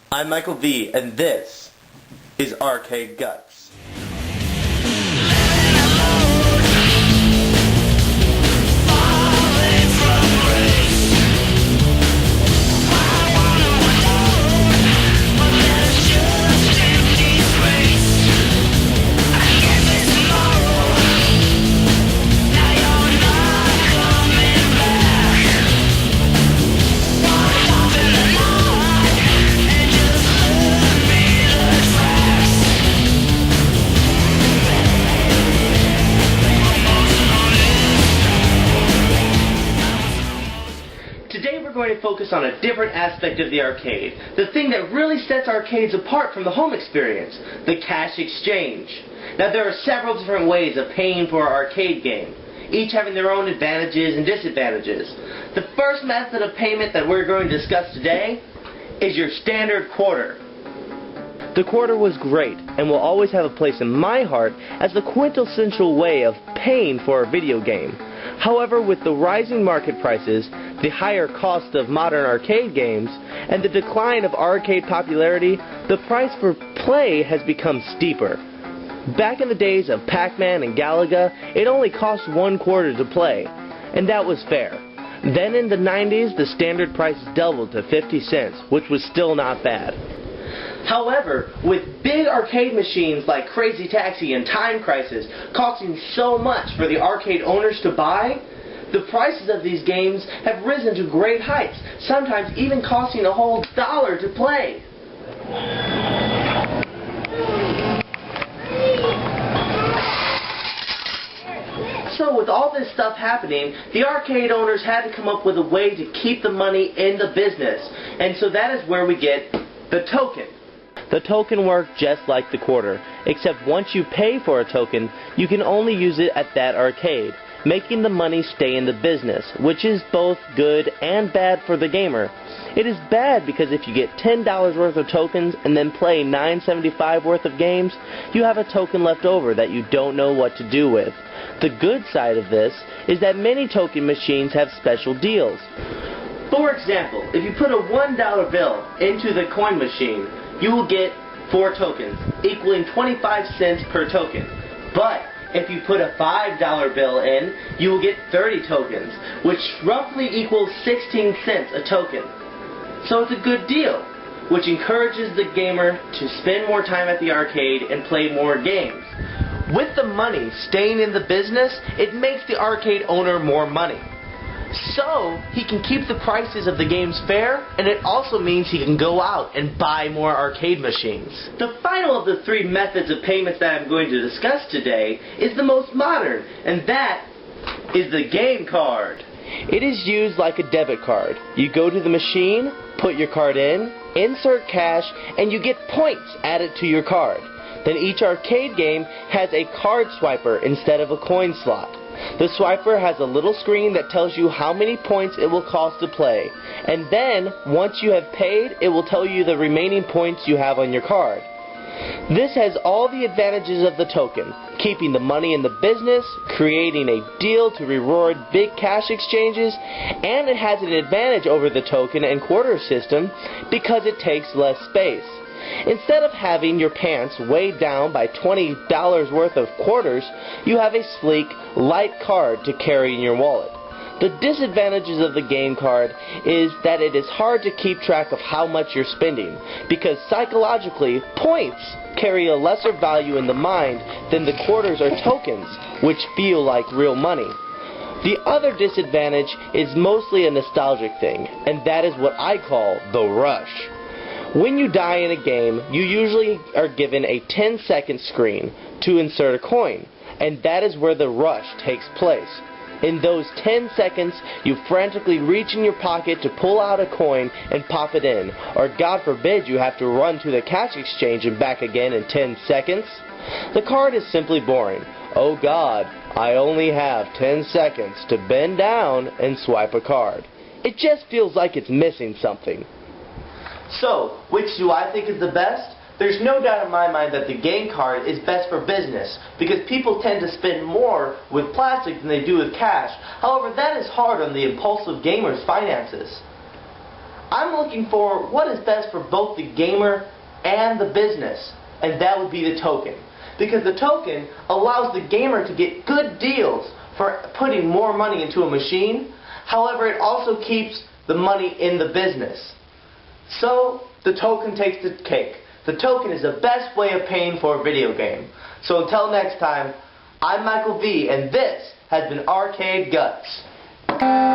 I'm Michael V, and this is Arcade Guts. Today we're going to focus on a different aspect of the arcade, the thing that really sets arcades apart from the home experience, the cash exchange. Now there are several different ways of paying for an arcade game, each having their own advantages and disadvantages. The first method of payment that we're going to discuss today is your standard quarter. The quarter was great and will always have a place in my heart as the quintessential way of paying for a video game. However, with the rising market prices, the higher cost of modern arcade games, and the decline of arcade popularity, the price for play has become steeper. Back in the days of Pac-Man and Galaga, it only cost $1 to play, and that was fair. Then in the 90s, the standard price doubled to 50 cents, which was still not bad. However, with big arcade machines like Crazy Taxi and Time Crisis costing so much for the arcade owners to buy, the prices of these games have risen to great heights, sometimes even costing a whole $1 to play. So with all this stuff happening, the arcade owners had to come up with a way to keep the money in the business, and so that is where we get the token. The token worked just like the quarter, except once you pay for a token, you can only use it at that arcade, making the money stay in the business, which is both good and bad for the gamer. It is bad because if you get $10 worth of tokens and then play $9.75 worth of games, you have a token left over that you don't know what to do with. The good side of this is that many token machines have special deals. For example, if you put a $1 bill into the coin machine, you will get 4 tokens, equaling 25 cents per token. But if you put a $5 bill in, you will get 30 tokens, which roughly equals 16 cents a token. So it's a good deal, which encourages the gamer to spend more time at the arcade and play more games. With the money staying in the business, it makes the arcade owner more money. So he can keep the prices of the games fair, and it also means he can go out and buy more arcade machines. The final of the 3 methods of payments that I'm going to discuss today is the most modern, and that is the game card. It is used like a debit card. You go to the machine, put your card in, insert cash, and you get points added to your card. Then each arcade game has a card swiper instead of a coin slot. The swiper has a little screen that tells you how many points it will cost to play, and then, once you have paid, it will tell you the remaining points you have on your card. This has all the advantages of the token, keeping the money in the business, creating a deal to reward big cash exchanges, and it has an advantage over the token and quarter system because it takes less space. Instead of having your pants weighed down by $20 worth of quarters, you have a sleek, light card to carry in your wallet. The disadvantages of the game card is that it is hard to keep track of how much you're spending, because psychologically, points carry a lesser value in the mind than the quarters or tokens, which feel like real money. The other disadvantage is mostly a nostalgic thing, and that is what I call the rush. When you die in a game, you usually are given a 10-second screen to insert a coin, and that is where the rush takes place. In those 10 seconds, you frantically reach in your pocket to pull out a coin and pop it in, or God forbid you have to run to the cash exchange and back again in 10 seconds. The card is simply boring. Oh God, I only have 10 seconds to bend down and swipe a card. It just feels like it's missing something. So, which do I think is the best? There's no doubt in my mind that the game card is best for business, because people tend to spend more with plastic than they do with cash. However, that is hard on the impulsive gamer's finances. I'm looking for what is best for both the gamer and the business, and that would be the token. Because the token allows the gamer to get good deals for putting more money into a machine. However, it also keeps the money in the business. So, the token takes the cake. The token is the best way of paying for a video game. So until next time, I'm Michael V, and this has been Arcade Guts.